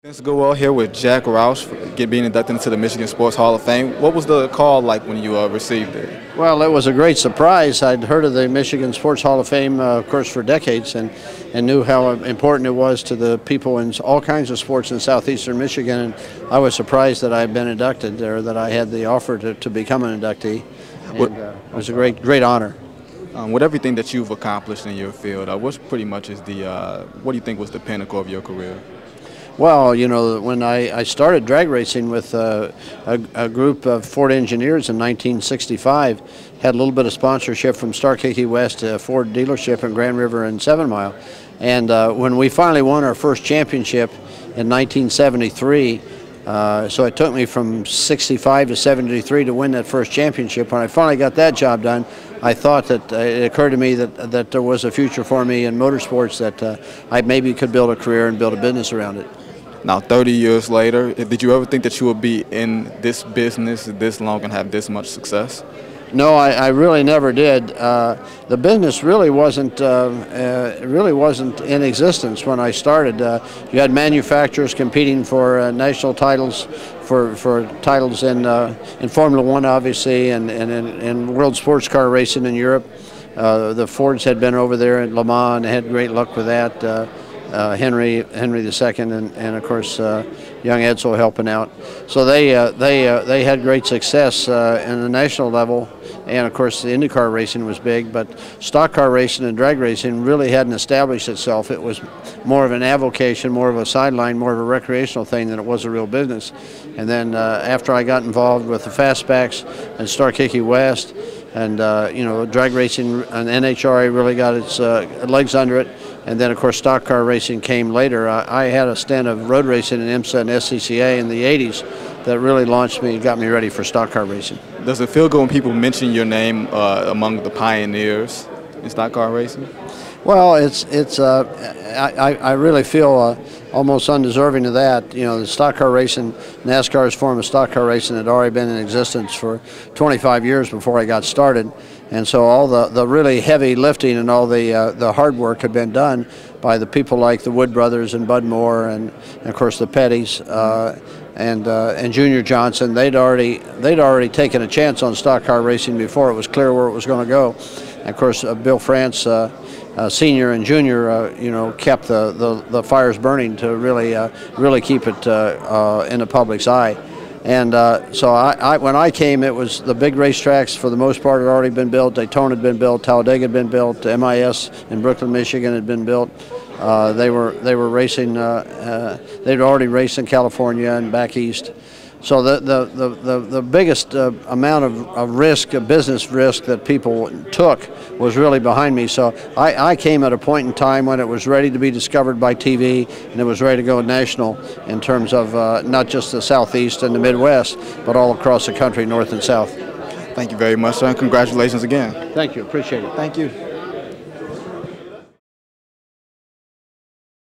Things go well here with Jack Roush being inducted into the Michigan Sports Hall of Fame. What was the call like when you received it? Well, it was a great surprise. I'd heard of the Michigan Sports Hall of Fame, of course, for decades and knew how important it was to the people in all kinds of sports in southeastern Michigan. And I was surprised that I had been inducted or that I had the offer to become an inductee. And, it was a great honor. With everything that you've accomplished in your field, what pretty much is what do you think was the pinnacle of your career? Well, you know, when I started drag racing with a group of Ford engineers in 1965, had a little bit of sponsorship from Starkey West, a Ford dealership in Grand River and 7 Mile. And when we finally won our first championship in 1973, so it took me from 65 to 73 to win that first championship. When I finally got that job done, I thought that it occurred to me that there was a future for me in motorsports, that I maybe could build a career and build a business around it. Now, 30 years later, did you ever think that you would be in this business this long and have this much success? No, I really never did. The business really wasn't in existence when I started. You had manufacturers competing for national titles, for titles in Formula One, obviously, and in world sports car racing in Europe. The Fords had been over there at Le Mans and had great luck with that. Henry II, and of course young Edsel helping out. So they had great success in the national level, and of course the IndyCar racing was big, but stock car racing and drag racing really hadn't established itself. It was more of an avocation, more of a sideline, more of a recreational thing than it was a real business. And then after I got involved with the Fastbacks and Starkey West, and you know, drag racing and NHRA really got its legs under it. And then, of course, stock car racing came later. I had a stint of road racing in IMSA and SCCA in the 80s that really launched me and got me ready for stock car racing. Does it feel good when people mention your name among the pioneers in stock car racing? Well, I really feel almost undeserving of that. You know, the stock car racing, NASCAR's form of stock car racing had already been in existence for 25 years before I got started. And so all the really heavy lifting and all the hard work had been done by the people like the Wood Brothers and Bud Moore and of course the Pettys and Junior Johnson. They'd already taken a chance on stock car racing before it was clear where it was going to go. And of course Bill France, Senior and Junior, you know, kept the fires burning to really keep it in the public's eye. And so when I came, it was the big racetracks for the most part had already been built. Daytona had been built, Talladega had been built, MIS in Brooklyn, Michigan had been built. They were racing. They'd already raced in California and back east. So the biggest amount of risk, business risk that people took was really behind me. So I came at a point in time when it was ready to be discovered by TV and it was ready to go national in terms of not just the Southeast and the Midwest, but all across the country, North and South. Thank you very much, sir, and congratulations again. Thank you. Appreciate it. Thank you.